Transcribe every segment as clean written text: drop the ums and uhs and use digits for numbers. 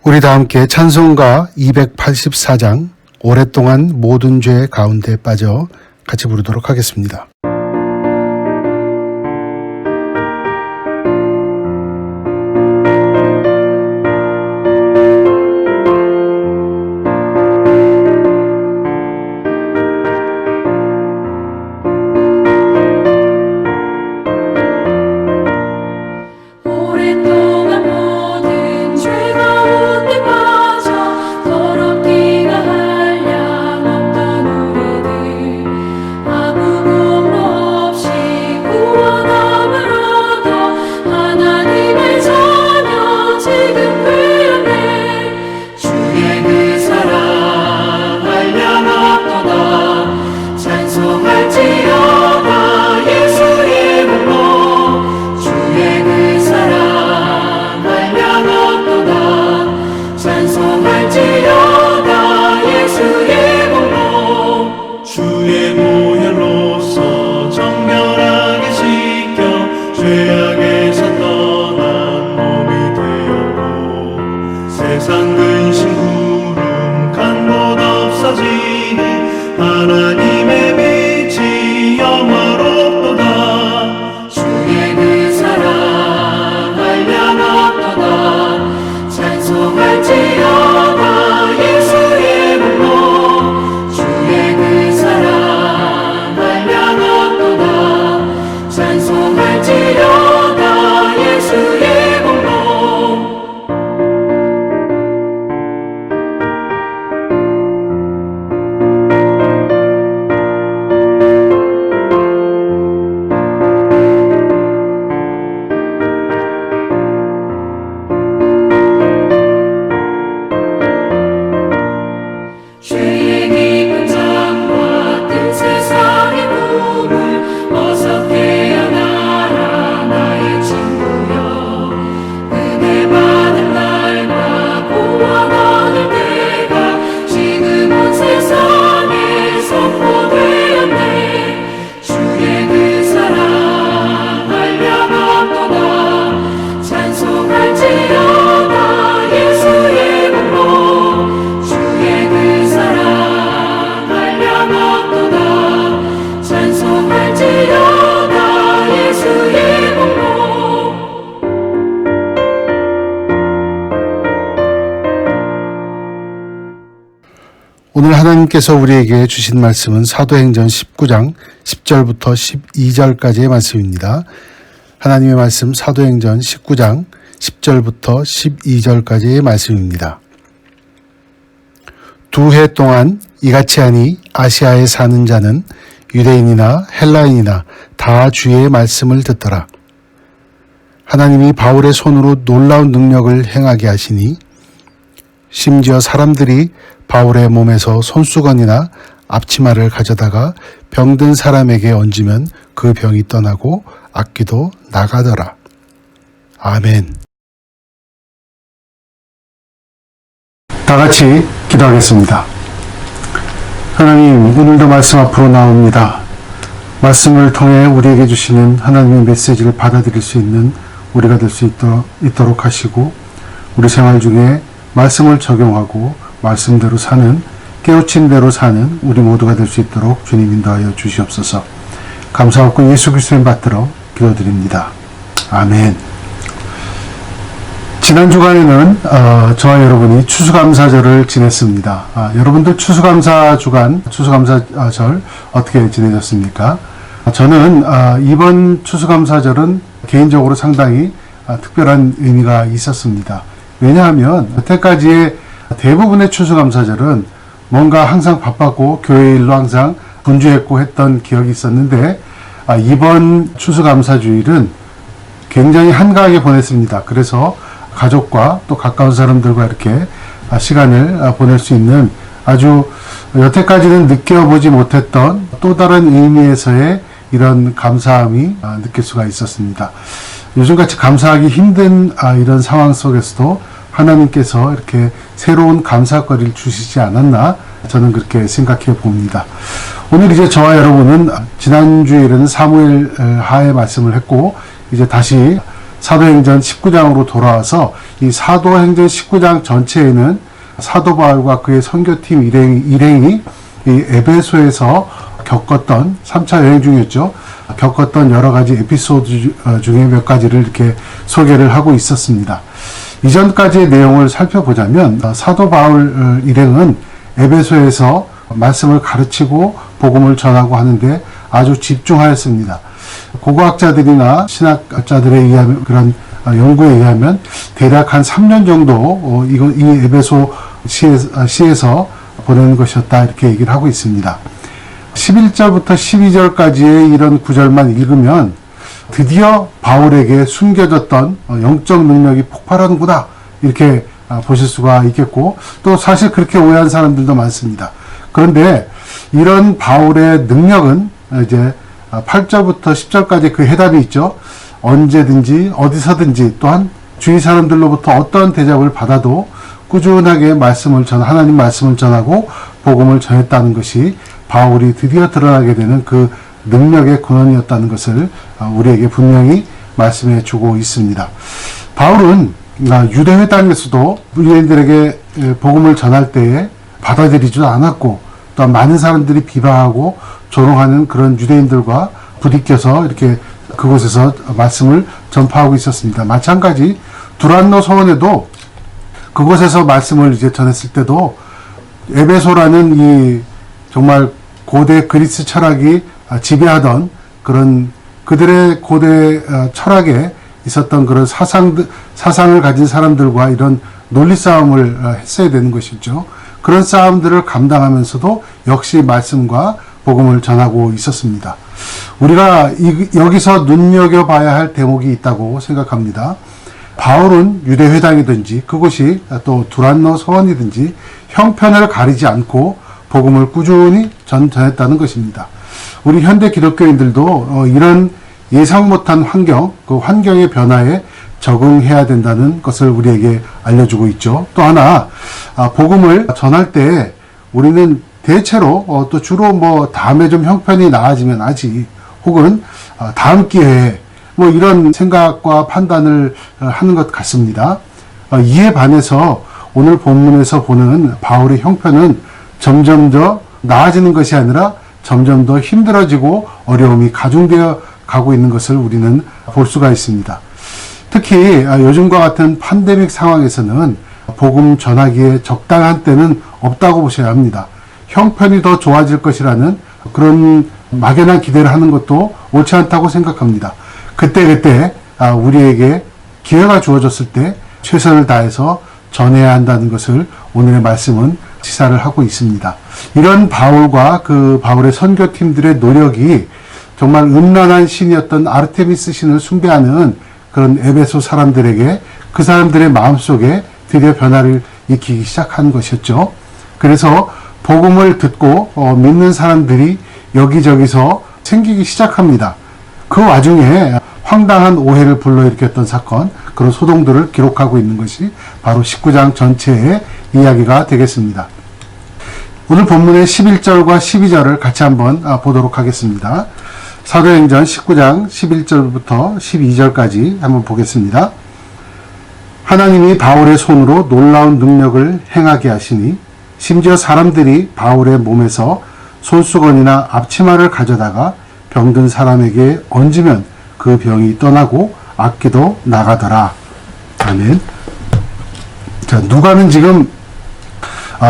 우리 다 함께 찬송가 284장 오랫동안 모든 죄 가운데 빠져 같이 부르도록 하겠습니다. 세상 근심 구름 간 곳 없어지니 하나님의 빛이 영화롭도다. 주의 그 사랑 한량없도다. 찬송할지어다 예수의 몸로. 주의 그 사랑 한량없도다. 찬송할지어다 예수의 몸로. 죄의 깊은 잠과 뜬 세상의 물을 어서 깨어나라 나의 친구여. 은혜 받은 날과 구원 얻을 때가 지금 온 세상에 선포되었네. 주의 그 사랑 한량없도다. 찬송할지어다 예수의 몸로. 주의 그 사랑 한량없도다. 찬송할지어다 예수의 몸로. 오늘 하나님께서 우리에게 주신 말씀은 사도행전 19장 10절부터 12절까지의 말씀입니다. 하나님의 말씀 사도행전 19장 10절부터 12절까지의 말씀입니다. 2해 동안 이같이 하니 아시아에 사는 자는 유대인이나 헬라인이나 다 주의 말씀을 듣더라. 하나님이 바울의 손으로 놀라운 능력을 행하게 하시니 심지어 사람들이 바울의 몸에서 손수건이나 앞치마를 가져다가 병든 사람에게 얹으면 그 병이 떠나고 악귀도 나가더라. 아멘. 다 같이 기도하겠습니다. 하나님, 오늘도 말씀 앞으로 나옵니다. 말씀을 통해 우리에게 주시는 하나님의 메시지를 받아들일 수 있는 우리가 될 수 있도록 하시고, 우리 생활 중에 말씀을 적용하고 말씀대로 사는, 깨우친 대로 사는 우리 모두가 될 수 있도록 주님 인도하여 주시옵소서. 감사하고 예수 그리스도의 받들어 기도드립니다. 아멘. 지난 주간에는 저와 여러분이 추수감사절을 지냈습니다. 여러분들 추수감사절 어떻게 지내셨습니까? 저는 이번 추수감사절은 개인적으로 상당히 특별한 의미가 있었습니다. 왜냐하면 여태까지의 대부분의 추수감사절은 뭔가 항상 바빴고 교회 일로 항상 분주했고 했던 기억이 있었는데, 이번 추수감사주일은 굉장히 한가하게 보냈습니다. 그래서 가족과 또 가까운 사람들과 이렇게 시간을 보낼 수 있는 아주 여태까지는 느껴보지 못했던 또 다른 의미에서의 이런 감사함이 느낄 수가 있었습니다. 요즘같이 감사하기 힘든 이런 상황 속에서도 하나님께서 이렇게 새로운 감사거리를 주시지 않았나, 저는 그렇게 생각해 봅니다. 오늘 이제 저와 여러분은 지난주일에는 사무엘 하의 말씀을 했고, 이제 다시 사도행전 19장으로 돌아와서 이 사도행전 19장 전체에는 사도 바울과 그의 선교팀 일행이 이 에베소에서 겪었던 3차 여행 중이었죠. 겪었던 여러 가지 에피소드 중에 몇 가지를 이렇게 소개를 하고 있었습니다. 이전까지의 내용을 살펴보자면 사도 바울 일행은 에베소에서 말씀을 가르치고 복음을 전하고 하는데 아주 집중하였습니다. 고고학자들이나 신학자들에 의하면 그런 연구에 의하면 대략 한 3년 정도 이 에베소 시에서 보내는 것이었다 이렇게 얘기를 하고 있습니다. 11절부터 12절까지의 이런 구절만 읽으면 드디어 바울에게 숨겨졌던 영적 능력이 폭발하는구나 이렇게 보실 수가 있겠고 또 사실 그렇게 오해한 사람들도 많습니다. 그런데 이런 바울의 능력은 이제 8절부터 10절까지 그 해답이 있죠. 언제든지 어디서든지 또한 주위 사람들로부터 어떤 대접을 받아도 꾸준하게 하나님 말씀을 전하고 복음을 전했다는 것이 바울이 드디어 드러나게 되는 그 능력의 근원이었다는 것을 우리에게 분명히 말씀해 주고 있습니다. 바울은 유대회 땅에서도 유대인들에게 복음을 전할 때에 받아들이지도 않았고 또 많은 사람들이 비방하고 조롱하는 그런 유대인들과 부딪혀서 이렇게 그곳에서 말씀을 전파하고 있었습니다. 마찬가지 두란노 서원에도 그곳에서 말씀을 이제 전했을 때도 에베소라는 이 정말 고대 그리스 철학이 지배하던 그런 그들의 고대 철학에 있었던 그런 사상을 가진 사람들과 이런 논리 싸움을 했어야 되는 것이죠. 그런 싸움들을 감당하면서도 역시 말씀과 복음을 전하고 있었습니다. 우리가 여기서 눈여겨봐야 할 대목이 있다고 생각합니다. 바울은 유대회당이든지 그곳이 또 두란노 서원이든지 형편을 가리지 않고 복음을 꾸준히 전했다는 것입니다. 우리 현대 기독교인들도 이런 예상 못한 그 환경의 변화에 적응해야 된다는 것을 우리에게 알려주고 있죠. 또 하나, 복음을 전할 때 우리는 대체로 또 주로 다음에 좀 형편이 나아지면 하지 혹은 다음 기회에 이런 생각과 판단을 하는 것 같습니다. 이에 반해서 오늘 본문에서 보는 바울의 형편은 점점 더 나아지는 것이 아니라 점점 더 힘들어지고 어려움이 가중되어 가고 있는 것을 우리는 볼 수가 있습니다. 특히 요즘과 같은 팬데믹 상황에서는 복음 전하기에 적당한 때는 없다고 보셔야 합니다. 형편이 더 좋아질 것이라는 그런 막연한 기대를 하는 것도 옳지 않다고 생각합니다. 그때 우리에게 기회가 주어졌을 때 최선을 다해서 전해야 한다는 것을 오늘의 말씀은 시사를 하고 있습니다. 이런 바울과 그 바울의 선교팀들의 노력이 정말 음란한 신이었던 아르테미스 신을 숭배하는 그런 에베소 사람들에게 그 사람들의 마음속에 드디어 변화를 일으키기 시작한 것이었죠. 그래서 복음을 듣고 믿는 사람들이 여기저기서 생기기 시작합니다. 그 와중에 황당한 오해를 불러일으켰던 사건, 그런 소동들을 기록하고 있는 것이 바로 19장 전체의 이야기가 되겠습니다. 오늘 본문의 11절과 12절을 같이 한번 보도록 하겠습니다. 사도행전 19장 11절부터 12절까지 한번 보겠습니다. 하나님이 바울의 손으로 놀라운 능력을 행하게 하시니 심지어 사람들이 바울의 몸에서 손수건이나 앞치마를 가져다가 병든 사람에게 얹으면 그 병이 떠나고 악기도 나가더라. 아멘. 자, 누가는 지금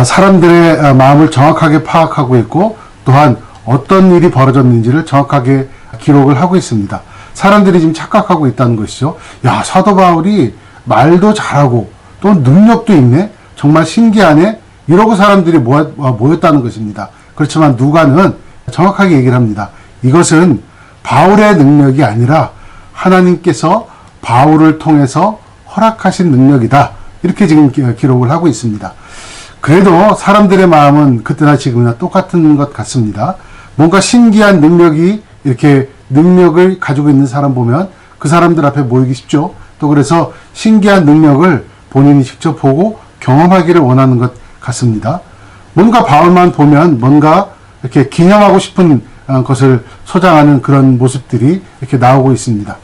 사람들의 마음을 정확하게 파악하고 있고 또한 어떤 일이 벌어졌는지를 정확하게 기록을 하고 있습니다. 사람들이 지금 착각하고 있다는 것이죠. 야, 사도 바울이 말도 잘하고 또 능력도 있네. 정말 신기하네. 이러고 사람들이 모였다는 것입니다. 그렇지만 누가는 정확하게 얘기를 합니다. 이것은 바울의 능력이 아니라 하나님께서 바울을 통해서 허락하신 능력이다. 이렇게 지금 기록을 하고 있습니다. 그래도 사람들의 마음은 그때나 지금이나 똑같은 것 같습니다. 뭔가 신기한 능력이 이렇게 능력을 가지고 있는 사람 보면 그 사람들 앞에 모이기 쉽죠. 또 그래서 신기한 능력을 본인이 직접 보고 경험하기를 원하는 것 같습니다. 뭔가 바울만 보면 뭔가 이렇게 기념하고 싶은 것을 소장하는 그런 모습들이 이렇게 나오고 있습니다.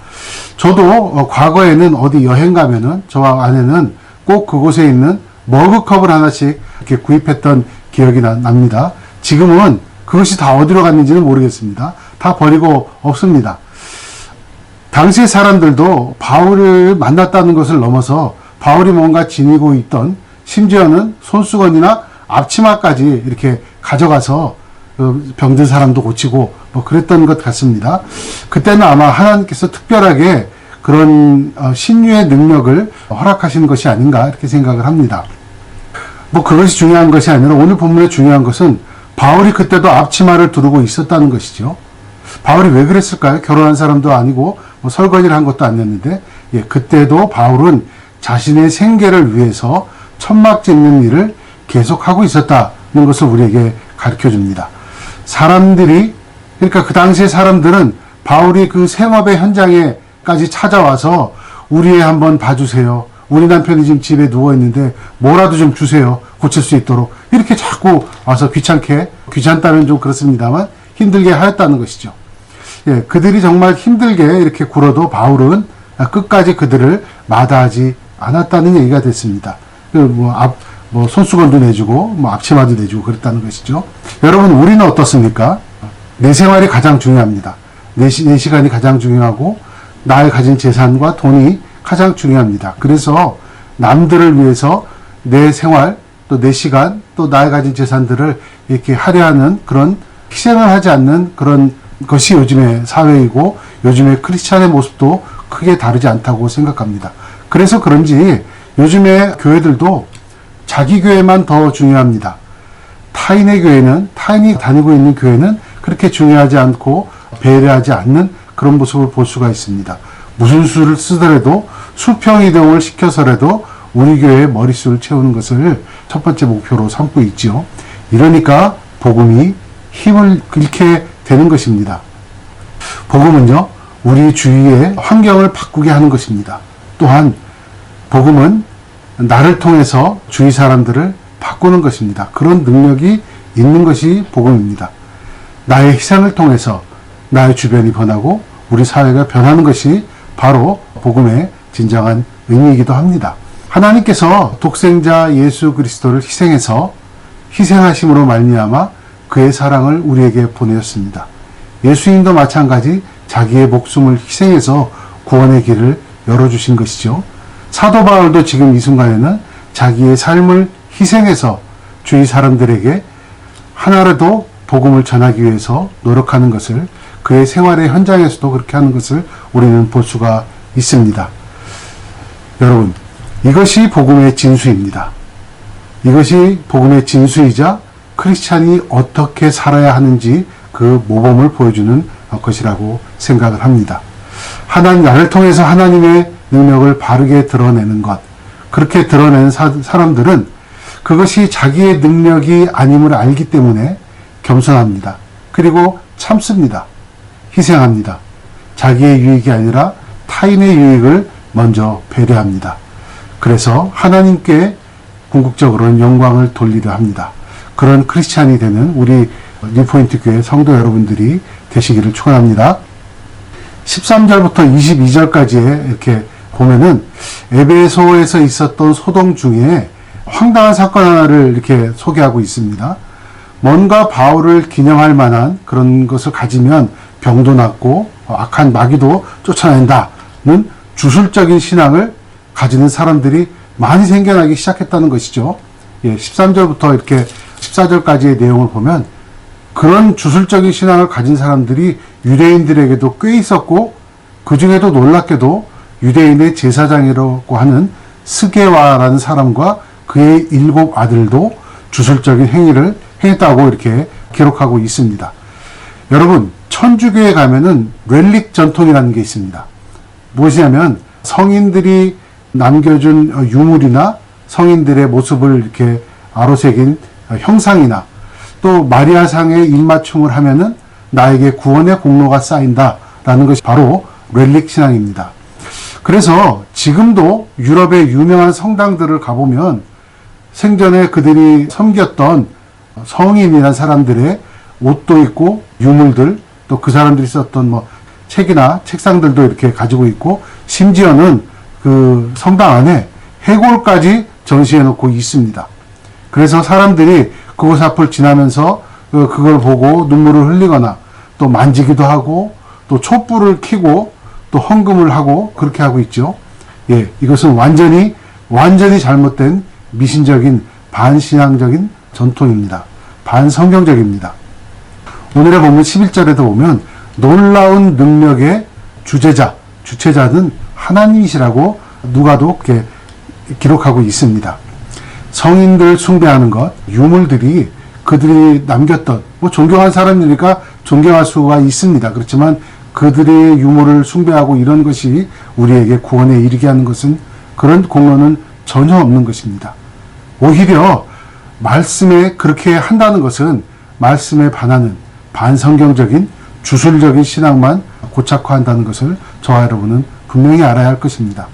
저도 과거에는 어디 여행 가면은 저와 아내는 꼭 그곳에 있는 머그컵을 하나씩 이렇게 구입했던 기억이 납니다. 지금은 그것이 다 어디로 갔는지는 모르겠습니다. 다 버리고 없습니다. 당시 사람들도 바울을 만났다는 것을 넘어서 바울이 뭔가 지니고 있던, 심지어는 손수건이나 앞치마까지 이렇게 가져가서 병든 사람도 고치고 뭐 그랬던 것 같습니다. 그때는 아마 하나님께서 특별하게 그런 신유의 능력을 허락하신 것이 아닌가 이렇게 생각을 합니다. 뭐 그것이 중요한 것이 아니라 오늘 본문의 중요한 것은 바울이 그때도 앞치마를 두르고 있었다는 것이죠. 바울이 왜 그랬을까요? 결혼한 사람도 아니고 뭐 설거지를 한 것도 아니었는데, 그때도 바울은 자신의 생계를 위해서 천막 짓는 일을 계속하고 있었다는 것을 우리에게 가르쳐 줍니다. 그러니까 그 당시의 사람들은 바울이 그 생업의 현장에까지 찾아와서 우리 애 한번 봐주세요. 우리 남편이 지금 집에 누워있는데 뭐라도 좀 주세요. 고칠 수 있도록. 이렇게 자꾸 와서 귀찮다면 좀 그렇습니다만 힘들게 하였다는 것이죠. 그들이 정말 힘들게 이렇게 굴어도 바울은 끝까지 그들을 마다하지 않았다는 얘기가 됐습니다. 손수건도 내주고, 앞치마도 내주고 그랬다는 것이죠. 여러분, 우리는 어떻습니까? 내 생활이 가장 중요합니다. 내 시간이 가장 중요하고, 나의 가진 재산과 돈이 가장 중요합니다. 그래서 남들을 위해서 내 생활, 또 내 시간, 또 나의 가진 재산들을 이렇게 할애하는 그런 희생을 하지 않는 그런 것이 요즘의 사회이고, 요즘의 크리스찬의 모습도 크게 다르지 않다고 생각합니다. 그래서 그런지 요즘의 교회들도 자기 교회만 더 중요합니다. 타인이 다니고 있는 교회는 그렇게 중요하지 않고 배려하지 않는 그런 모습을 볼 수가 있습니다. 무슨 수를 쓰더라도 수평이동을 시켜서라도 우리 교회의 머릿수를 채우는 것을 첫 번째 목표로 삼고 있지요. 이러니까 복음이 힘을 잃게 되는 것입니다. 복음은요, 우리 주위의 환경을 바꾸게 하는 것입니다. 또한 복음은 나를 통해서 주위 사람들을 바꾸는 것입니다. 그런 능력이 있는 것이 복음입니다. 나의 희생을 통해서 나의 주변이 변하고 우리 사회가 변하는 것이 바로 복음의 진정한 의미이기도 합니다. 하나님께서 독생자 예수 그리스도를 희생하심으로 말미암아 그의 사랑을 우리에게 보내었습니다. 예수님도 마찬가지 자기의 목숨을 희생해서 구원의 길을 열어주신 것이죠. 사도 바울도 지금 이 순간에는 자기의 삶을 희생해서 주위 사람들에게 하나라도 복음을 전하기 위해서 노력하는 것을, 그의 생활의 현장에서도 그렇게 하는 것을 우리는 볼 수가 있습니다. 여러분, 이것이 복음의 진수입니다. 이것이 복음의 진수이자 크리스찬이 어떻게 살아야 하는지 그 모범을 보여주는 것이라고 생각을 합니다. 나를 통해서 하나님의 능력을 바르게 드러내는 것, 그렇게 드러내는 사람들은 그것이 자기의 능력이 아님을 알기 때문에 겸손합니다. 그리고 참습니다. 희생합니다. 자기의 유익이 아니라 타인의 유익을 먼저 배려합니다. 그래서 하나님께 궁극적으로는 영광을 돌리려 합니다. 그런 크리스찬이 되는 우리 뉴포인트 교회 성도 여러분들이 되시기를 축원합니다. 13절부터 22절까지에 이렇게 보면은 에베소에서 있었던 소동 중에 황당한 사건 하나를 이렇게 소개하고 있습니다. 뭔가 바울을 기념할 만한 그런 것을 가지면 병도 낫고 악한 마귀도 쫓아낸다는 주술적인 신앙을 가지는 사람들이 많이 생겨나기 시작했다는 것이죠. 13절부터 이렇게 14절까지의 내용을 보면 그런 주술적인 신앙을 가진 사람들이 유대인들에게도 꽤 있었고, 그 중에도 놀랍게도 유대인의 제사장이라고 하는 스게와라는 사람과 그의 7 아들도 주술적인 행위를 했다고 이렇게 기록하고 있습니다. 여러분, 천주교에 가면은 렐릭 전통이라는 게 있습니다. 무엇이냐면 성인들이 남겨준 유물이나 성인들의 모습을 이렇게 아로새긴 형상이나 또 마리아상의 입맞춤을 하면은 나에게 구원의 공로가 쌓인다라는 것이 바로 렐릭 신앙입니다. 그래서 지금도 유럽의 유명한 성당들을 가보면 생전에 그들이 섬겼던 성인이라는 사람들의 옷도 있고 유물들, 또 그 사람들이 썼던 책이나 책상들도 이렇게 가지고 있고, 심지어는 그 성당 안에 해골까지 전시해 놓고 있습니다. 그래서 사람들이 그곳 앞을 지나면서 그걸 보고 눈물을 흘리거나 또 만지기도 하고 또 촛불을 켜고 또 헌금을 하고 그렇게 하고 있죠. 예, 이것은 완전히 잘못된 미신적인 반신앙적인 전통입니다. 반성경적입니다. 오늘의 본문 11절에도 보면 놀라운 능력의 주체자는 하나님이시라고 누가도 이렇게 기록하고 있습니다. 성인들 숭배하는 것, 유물들이 그들이 남겼던, 존경한 사람이니까 존경할 수가 있습니다. 그렇지만 그들의 유물을 숭배하고 이런 것이 우리에게 구원에 이르게 하는 것은, 그런 공로는 전혀 없는 것입니다. 오히려 말씀에 그렇게 한다는 것은 말씀에 반하는 반성경적인 주술적인 신앙만 고착화한다는 것을 저와 여러분은 분명히 알아야 할 것입니다.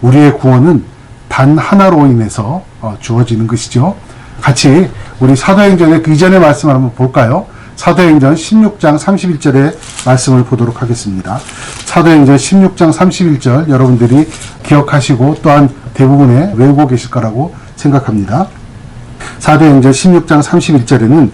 우리의 구원은 단 하나로 인해서 주어지는 것이죠. 같이 우리 사도행전의 그 이전의 말씀을 한번 볼까요? 사도행전 16장 31절의 말씀을 보도록 하겠습니다. 사도행전 16장 31절 여러분들이 기억하시고 또한 대부분의 외우고 계실 거라고 생각합니다. 사도행전 16장 31절에는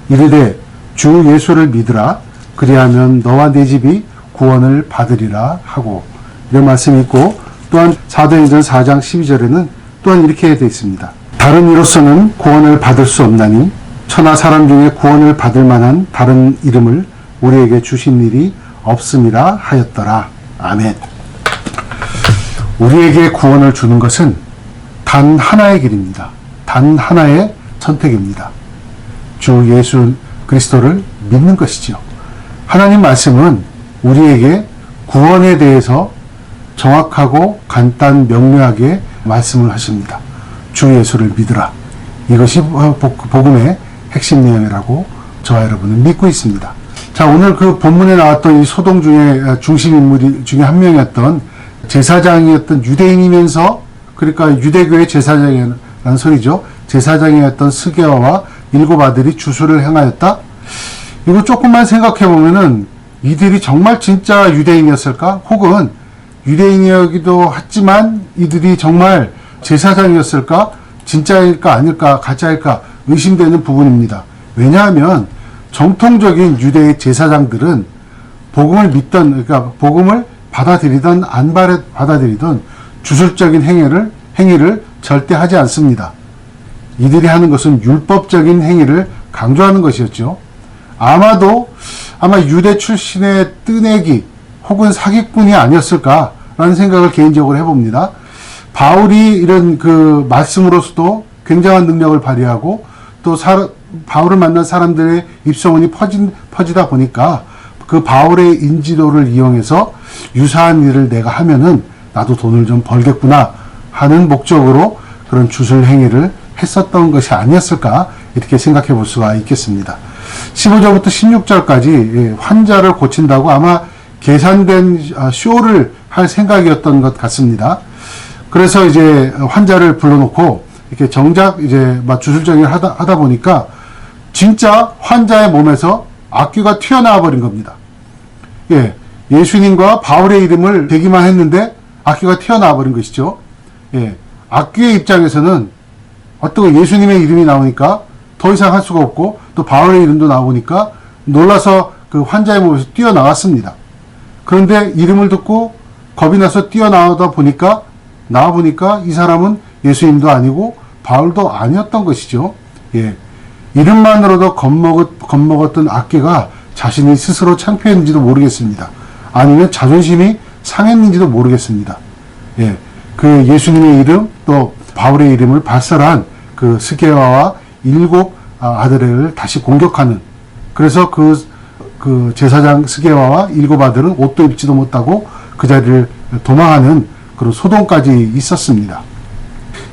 이르되 주 예수를 믿으라 그리하면 너와 네 집이 구원을 받으리라 하고, 이런 말씀이 있고, 또한 사도행전 4장 12절에는 또한 이렇게 되어 있습니다. 다른 이로서는 구원을 받을 수 없나니 천하 사람 중에 구원을 받을 만한 다른 이름을 우리에게 주신 일이 없음이라 하였더라. 아멘. 우리에게 구원을 주는 것은 단 하나의 길입니다. 단 하나의 선택입니다. 주 예수 그리스도를 믿는 것이지요. 하나님 말씀은 우리에게 구원에 대해서 정확하고 간단 명료하게 말씀을 하십니다. 주 예수를 믿으라. 이것이 복음의 핵심 내용이라고 저와 여러분은 믿고 있습니다. 자, 오늘 그 본문에 나왔던 이 소동 중에 중심 인물 중에 한 명이었던 제사장이었던 유대인이면서, 그러니까 유대교의 제사장이라는 소리죠. 제사장이었던 스게와와 7 아들이 주술을 행하였다. 이거 조금만 생각해 보면은 이들이 정말 진짜 유대인이었을까? 혹은 유대인이기도 했지만 이들이 정말 제사장이었을까? 진짜일까 아닐까 가짜일까 의심되는 부분입니다. 왜냐하면 정통적인 유대의 제사장들은 복음을 믿던, 그러니까 복음을 받아들이던 안 받아들이던 주술적인 행위를 절대 하지 않습니다. 이들이 하는 것은 율법적인 행위를 강조하는 것이었죠. 아마 유대 출신의 뜨내기 혹은 사기꾼이 아니었을까라는 생각을 개인적으로 해봅니다. 바울이 이런 그 말씀으로서도 굉장한 능력을 발휘하고 또 바울을 만난 사람들의 입소문이 퍼지다 보니까 그 바울의 인지도를 이용해서 유사한 일을 내가 하면은 나도 돈을 좀 벌겠구나 하는 목적으로 그런 주술 행위를 했었던 것이 아니었을까, 이렇게 생각해 볼 수가 있겠습니다. 15절부터 16절까지 환자를 고친다고 아마 계산된 쇼를 할 생각이었던 것 같습니다. 그래서 이제 환자를 불러놓고 이렇게 정작 이제 막 주술적인 일 하다 보니까 진짜 환자의 몸에서 악귀가 튀어나와 버린 겁니다. 예, 예수님과 바울의 이름을 대기만 했는데 악귀가 튀어나와 버린 것이죠. 예, 악귀의 입장에서는 어떻게 예수님의 이름이 나오니까 더 이상 할 수가 없고 또 바울의 이름도 나오니까 놀라서 그 환자의 몸에서 뛰어나왔습니다. 그런데 이름을 듣고 겁이 나서 뛰어나오다 보니까 이 사람은 예수님도 아니고 바울도 아니었던 것이죠. 예, 이름만으로도 겁먹었던 악귀가 자신이 스스로 창피했는지도 모르겠습니다. 아니면 자존심이 상했는지도 모르겠습니다. 예, 그 예수님의 이름 또 바울의 이름을 발설한 그 스게와와 7 아들을 다시 공격하는, 그래서 그 제사장 스게와와 7 아들은 옷도 입지도 못하고 그 자리를 도망하는 그런 소동까지 있었습니다.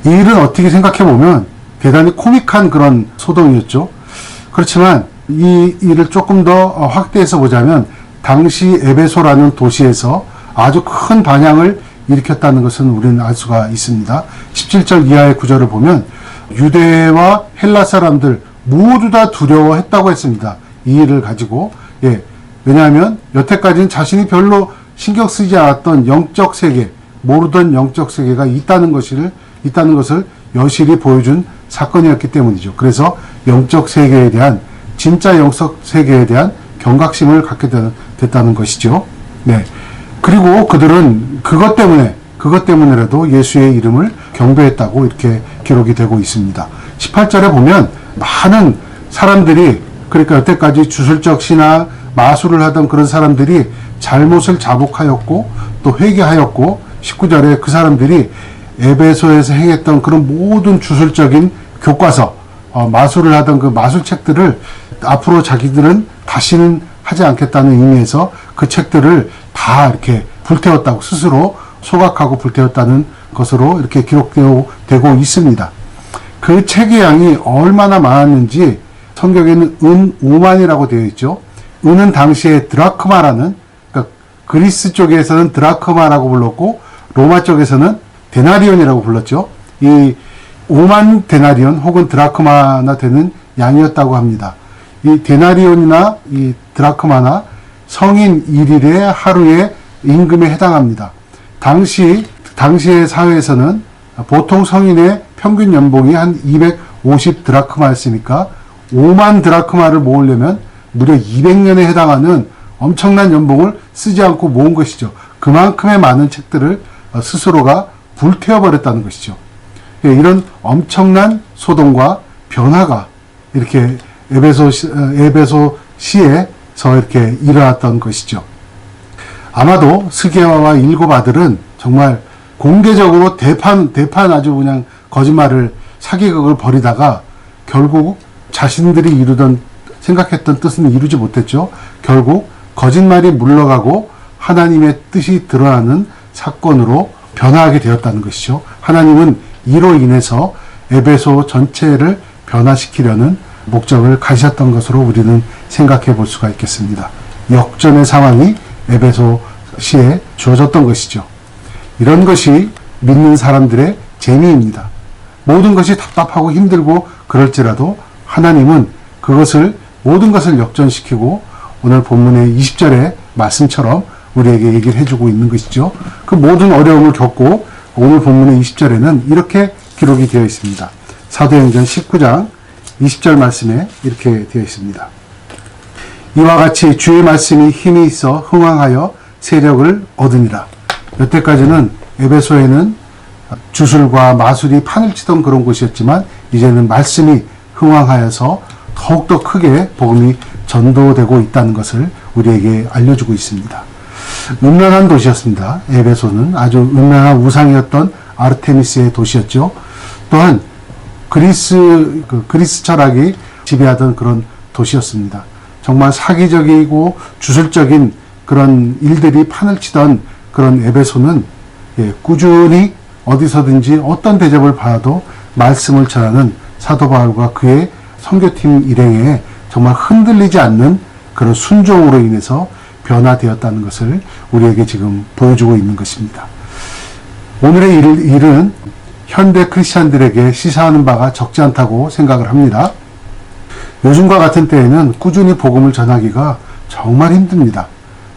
이 일은 어떻게 생각해 보면 대단히 코믹한 그런 소동이었죠. 그렇지만 이 일을 조금 더 확대해서 보자면 당시 에베소라는 도시에서 아주 큰 반향을 일으켰다는 것은 우리는 알 수가 있습니다. 17절 이하의 구절을 보면 유대와 헬라 사람들 모두 다 두려워했다고 했습니다. 이 일을 가지고. 예, 왜냐하면 여태까지는 자신이 별로 신경 쓰지 않았던 영적 세계, 모르던 영적 세계가 있다는 것을 여실히 보여준 사건이었기 때문이죠. 그래서 영적 세계에 대한, 진짜 영적 세계에 대한 경각심을 갖게 됐다는 것이죠. 네. 그리고 그들은 그것 때문에라도 예수의 이름을 경배했다고 이렇게 기록이 되고 있습니다. 18절에 보면 많은 사람들이, 그러니까 여태까지 주술적 신앙, 마술을 하던 그런 사람들이 잘못을 자복하였고 또 회개하였고, 19절에 그 사람들이 에베소에서 행했던 그런 모든 주술적인 교과서, 마술을 하던 그 마술책들을 앞으로 자기들은 다시는 하지 않겠다는 의미에서 그 책들을 다 이렇게 불태웠다고, 스스로 소각하고 불태웠다는 것으로 이렇게 기록되고 있습니다. 그 책의 양이 얼마나 많았는지 성경에는 은 5만이라고 되어 있죠. 은은 당시에 드라크마라는, 그러니까 그리스 쪽에서는 드라크마라고 불렀고 로마 쪽에서는 데나리온이라고 불렀죠. 이 5만 데나리온 혹은 드라크마나 되는 양이었다고 합니다. 이 데나리온이나 이 드라크마나 성인 1일의 하루의 임금에 해당합니다. 당시의 사회에서는 보통 성인의 평균 연봉이 한 250 드라크마였으니까 5만 드라크마를 모으려면 무려 200년에 해당하는 엄청난 연봉을 쓰지 않고 모은 것이죠. 그만큼의 많은 책들을 스스로가 불태워버렸다는 것이죠. 이런 엄청난 소동과 변화가 이렇게 에베소시에서 이렇게 일어났던 것이죠. 아마도 스게와와 일곱 아들은 정말 공개적으로 대판 아주 그냥 거짓말을, 사기극을 벌이다가 결국 자신들이 생각했던 뜻은 이루지 못했죠. 결국 거짓말이 물러가고 하나님의 뜻이 드러나는 사건으로 변화하게 되었다는 것이죠. 하나님은 이로 인해서 에베소 전체를 변화시키려는 목적을 가지셨던 것으로 우리는 생각해 볼 수가 있겠습니다. 역전의 상황이 에베소시에 주어졌던 것이죠. 이런 것이 믿는 사람들의 재미입니다. 모든 것이 답답하고 힘들고 그럴지라도 하나님은 모든 것을 역전시키고 오늘 본문의 20절의 말씀처럼 우리에게 얘기를 해주고 있는 것이죠. 그 모든 어려움을 겪고 오늘 본문의 20절에는 이렇게 기록이 되어 있습니다. 사도행전 19장 20절 말씀에 이렇게 되어 있습니다. 이와 같이 주의 말씀이 힘이 있어 흥왕하여 세력을 얻으니라. 여태까지는 에베소에는 주술과 마술이 판을 치던 그런 곳이었지만 이제는 말씀이 흥왕하여서 더욱더 크게 복음이 전도되고 있다는 것을 우리에게 알려주고 있습니다. 음란한 도시였습니다. 에베소는 아주 음란한 우상이었던 아르테미스의 도시였죠. 또한 그리스 철학이 지배하던 그런 도시였습니다. 정말 사기적이고 주술적인 그런 일들이 판을 치던 그런 에베소는 꾸준히 어디서든지 어떤 대접을 받아도 말씀을 전하는 사도 바울과 그의 선교팀 일행에 정말 흔들리지 않는 그런 순종으로 인해서 변화되었다는 것을 우리에게 지금 보여주고 있는 것입니다. 오늘의 일은 현대 크리스찬들에게 시사하는 바가 적지 않다고 생각을 합니다. 요즘과 같은 때에는 꾸준히 복음을 전하기가 정말 힘듭니다.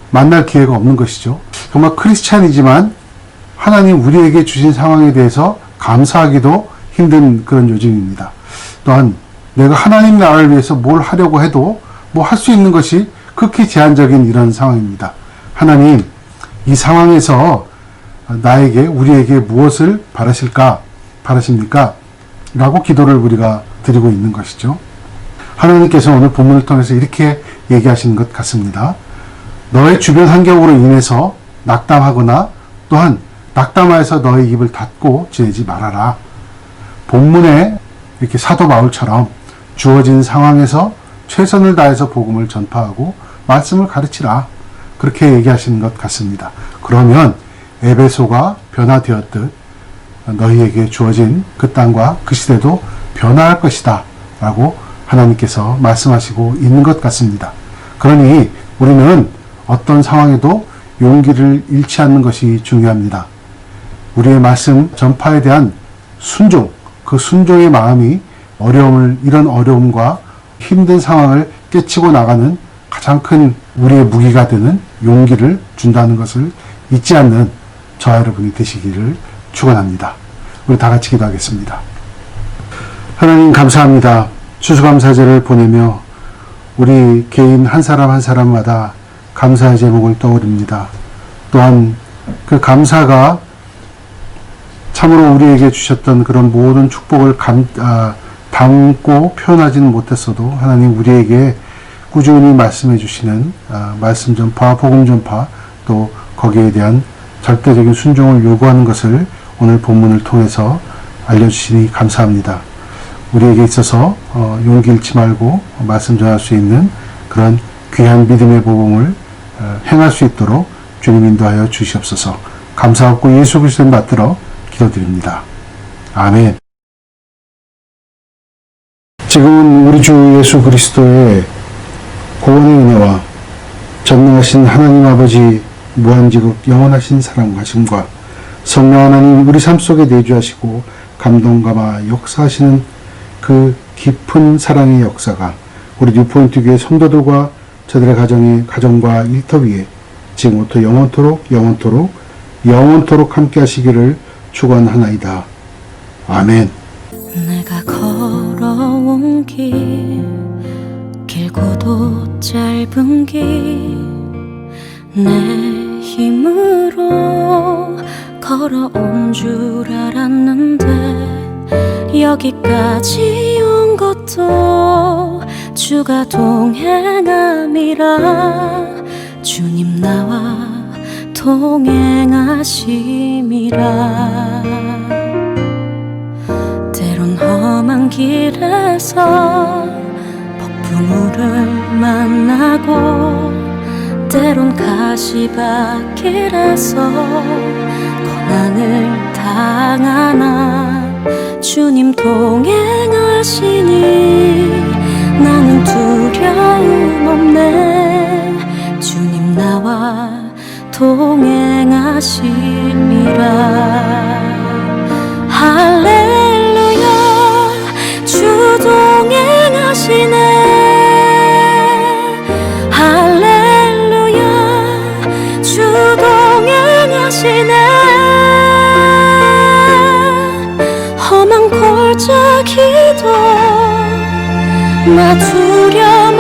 만날 기회가 없는 것이죠. 정말 크리스찬이지만 하나님 우리에게 주신 상황에 대해서 감사하기도 힘든 그런 요즘입니다. 또한 내가 하나님 나라를 위해서 뭘 하려고 해도 뭐 할 수 있는 것이 극히 제한적인 이런 상황입니다. 하나님, 이 상황에서 우리에게 무엇을 바라십니까? 라고 기도를 우리가 드리고 있는 것이죠. 하나님께서 오늘 본문을 통해서 이렇게 얘기하시는 것 같습니다. 너의 주변 환경으로 인해서 낙담하거나 또한 낙담하여서 너의 입을 닫고 지내지 말아라. 본문에 이렇게 사도 바울처럼 주어진 상황에서 최선을 다해서 복음을 전파하고 말씀을 가르치라. 그렇게 얘기하시는 것 같습니다. 그러면 에베소가 변화되었듯 너희에게 주어진 그 땅과 그 시대도 변화할 것이다. 라고 하나님께서 말씀하시고 있는 것 같습니다. 그러니 우리는 어떤 상황에도 용기를 잃지 않는 것이 중요합니다. 우리의 말씀 전파에 대한 순종, 그 순종의 마음이 이런 어려움과 힘든 상황을 깨치고 나가는 가장 큰 우리의 무기가 되는 용기를 준다는 것을 잊지 않는 저와 여러분이 되시기를 축원합니다. 우리 다 같이 기도하겠습니다. 하나님 감사합니다. 추수감사절을 보내며 우리 개인 한 사람 한 사람마다 감사의 제목을 떠올립니다. 또한 그 감사가 참으로 우리에게 주셨던 그런 모든 축복을 담고 표현하지는 못했어도 하나님 우리에게 꾸준히 말씀해 주시는 말씀 전파, 복음 전파, 또 거기에 대한 절대적인 순종을 요구하는 것을 오늘 본문을 통해서 알려주시니 감사합니다. 우리에게 있어서 용기 잃지 말고 말씀 전할 수 있는 그런 귀한 믿음의 복음을 행할 수 있도록 주님 인도하여 주시옵소서. 감사하고 예수 그리스도를 받들어 기도드립니다. 아멘. 지금은 우리 주 예수 그리스도의 구원의 은혜와 전능하신 하나님 아버지 무한지극 영원하신 사랑하심과 성령 하나님 우리 삶 속에 내주하시고 감동감화 역사하시는 그 깊은 사랑의 역사가 우리 뉴포인트 교회 성도들과 저들의 가정과 일터 위에 지금부터 영원토록 함께 하시기를 축원하나이다. 아멘. 내가 걸어온 길 길고도 짧은 길 내 힘으로 걸어온 줄 알았는데 여기까지 온 것도 주가 동행함이라 주님 나와 동행하심이라 때론 험한 길에서 폭풍우를 만나고 때론 가시밭길에서 고난을 당하나 주님 동행하시니 나는 두려움 없네 주님 나와 동행하심이라 할렐루야 주 동행하시네 할렐루야 주 동행하시네 험한 골짜기도 나 두려워